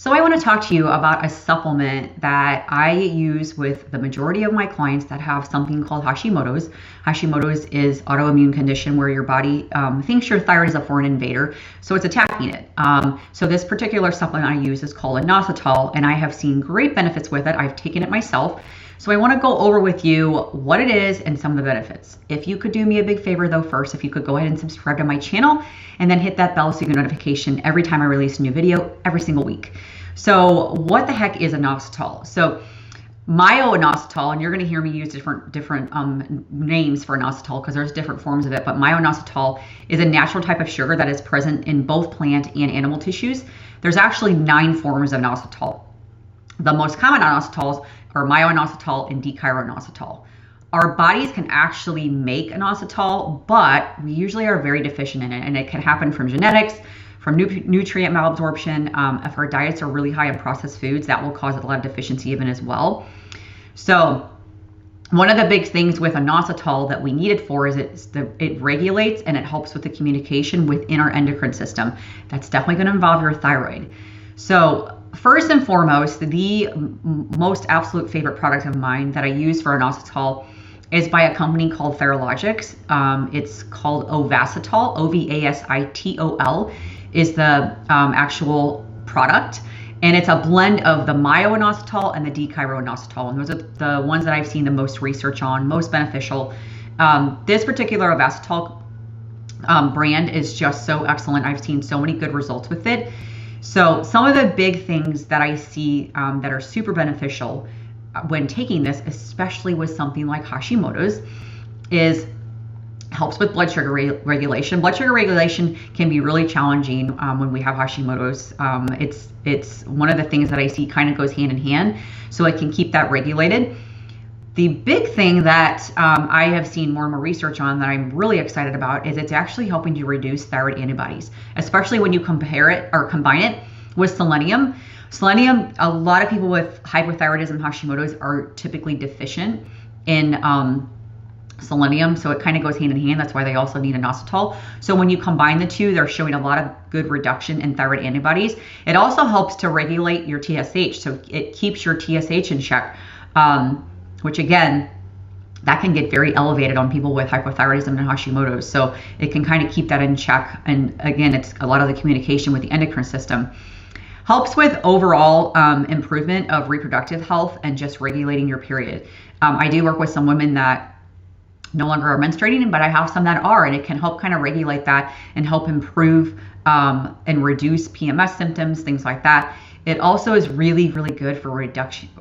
So I want to talk to you about a supplement that I use with the majority of my clients that have something called Hashimoto's. Hashimoto's is autoimmune condition where your body thinks your thyroid is a foreign invader, so it's attacking it. So this particular supplement I use is called Inositol, and I have seen great benefits with it. I've taken it myself. So I want to go over with you what it is and some of the benefits. If you could do me a big favor though first, if you could go ahead and subscribe to my channel and then hit that bell so you get a notification every time I release a new video every single week. So what the heck is Inositol? So Inositol, and you're going to hear me use different names for Inositol because there's different forms of it, but Inositol is a natural type of sugar that is present in both plant and animal tissues. There's actually 9 forms of Inositol. The most common inositols are inositol and inositol. Our bodies can actually make inositol, but we usually are very deficient in it, and it can happen from genetics, from nutrient malabsorption. If our diets are really high in processed foods, that will cause a lot of deficiency even as well. So one of the big things with inositol that we need it for is it regulates and it helps with the communication within our endocrine system. That's definitely going to involve your thyroid. So first and foremost, the most absolute favorite product of mine that I use for inositol is by a company called Theralogics. It's called Ovasitol, Ovasitol is the actual product. And it's a blend of the inositol and the inositol. And those are the ones that I've seen the most research on, most beneficial. This particular Ovasitol brand is just so excellent. I've seen so many good results with it. So some of the big things that I see that are super beneficial when taking this, especially with something like Hashimoto's, is helps with blood sugar regulation. Blood sugar regulation can be really challenging when we have Hashimoto's. It's one of the things that I see kind of goes hand in hand, so it can keep that regulated. The big thing that I have seen more and more research on that I'm really excited about is it's actually helping to reduce thyroid antibodies, especially when you compare it or combine it with selenium. Selenium, a lot of people with hypothyroidism Hashimoto's are typically deficient in selenium, so it kind of goes hand in hand. That's why they also need inositol. So when you combine the two, they're showing a lot of good reduction in thyroid antibodies. It also helps to regulate your TSH, so it keeps your TSH in check. Which again, that can get very elevated on people with hypothyroidism and Hashimoto's. So it can kind of keep that in check. And again, it's a lot of the communication with the endocrine system. Helps with overall improvement of reproductive health and just regulating your period. I do work with some women that no longer are menstruating, but I have some that are, and it can help kind of regulate that and help improve and reduce PMS symptoms, things like that. It also is really, really good for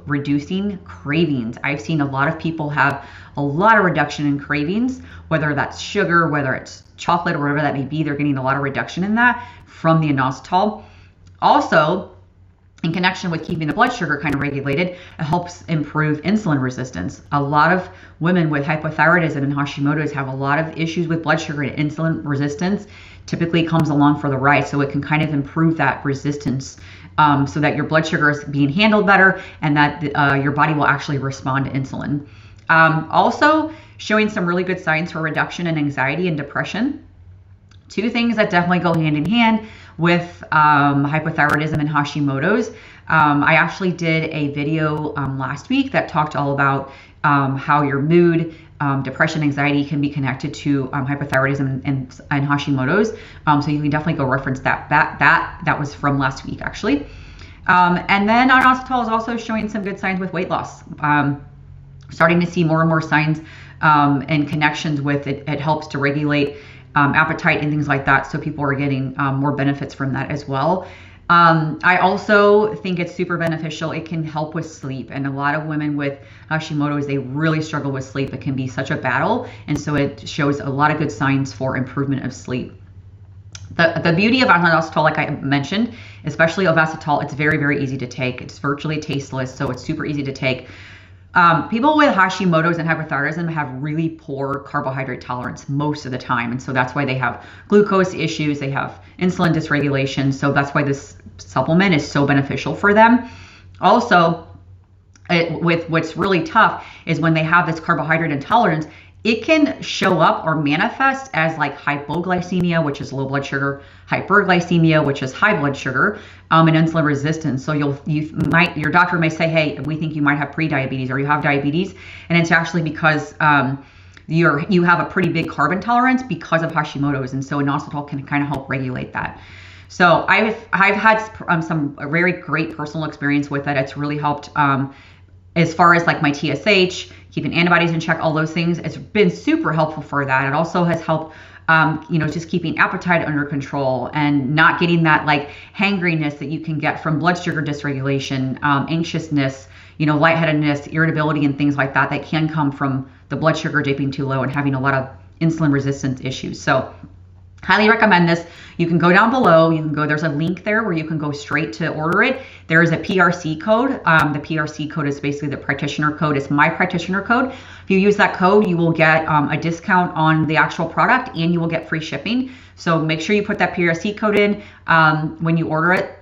reducing cravings. I've seen a lot of people have a lot of reduction in cravings, whether that's sugar, whether it's chocolate, or whatever that may be. They're getting a lot of reduction in that from the inositol. Also, in connection with keeping the blood sugar kind of regulated, it helps improve insulin resistance. A lot of women with hypothyroidism and Hashimoto's have a lot of issues with blood sugar, and insulin resistance typically comes along for the ride. So it can kind of improve that resistance so that your blood sugar is being handled better and that your body will actually respond to insulin. Also showing some really good signs for reduction in anxiety and depression. 2 things that definitely go hand in hand with hypothyroidism and Hashimoto's. I actually did a video last week that talked all about how your mood, depression, anxiety can be connected to hypothyroidism and Hashimoto's. So you can definitely go reference that. That was from last week actually. And then inositol is also showing some good signs with weight loss. Starting to see more and more signs and connections with it. It helps to regulate appetite and things like that. So people are getting more benefits from that as well. I also think it's super beneficial. It can help with sleep. And a lot of women with Hashimoto's, they really struggle with sleep. It can be such a battle. And so it shows a lot of good signs for improvement of sleep. The beauty of inositol, like I mentioned, especially Ovasitol, it's very, very easy to take. It's virtually tasteless, so it's super easy to take. People with Hashimoto's and hypothyroidism have really poor carbohydrate tolerance most of the time. And so that's why they have glucose issues, they have insulin dysregulation. So that's why this supplement is so beneficial for them. Also, with what's really tough is when they have this carbohydrate intolerance, it can show up or manifest as like hypoglycemia, which is low blood sugar, hyperglycemia, which is high blood sugar, and insulin resistance. So your doctor may say, hey, we think you might have prediabetes or you have diabetes, and it's actually because you have a pretty big carb intolerance because of Hashimoto's, and so inositol can kind of help regulate that. So I've had some very great personal experience with it. It's really helped as far as like my TSH, keeping antibodies in check, all those things. It's been super helpful for that. It also has helped, just keeping appetite under control and not getting that like hangriness that you can get from blood sugar dysregulation, anxiousness, lightheadedness, irritability, and things like that that can come from the blood sugar dipping too low and having a lot of insulin resistance issues. So highly recommend this. You can go down below. There's a link there where you can go straight to order it. There is a PRC code. The PRC code is basically the practitioner code. It's my practitioner code. If you use that code, you will get a discount on the actual product and you will get free shipping. So make sure you put that PRC code in when you order it.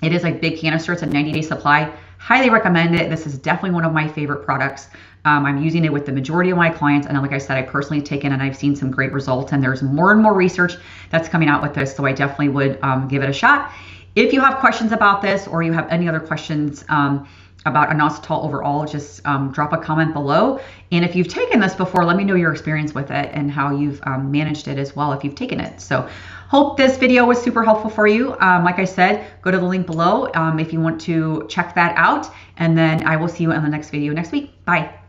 It is a big canister. It's a 90-day supply. Highly recommend it. This is definitely one of my favorite products. I'm using it with the majority of my clients. And like I said, I personally taken and I've seen some great results. And there's more and more research that's coming out with this. So I definitely would give it a shot. If you have questions about this or you have any other questions about inositol overall, just drop a comment below. And if you've taken this before, let me know your experience with it and how you've managed it as well if you've taken it. So hope this video was super helpful for you. Like I said, go to the link below if you want to check that out. And then I will see you in the next video next week. Bye.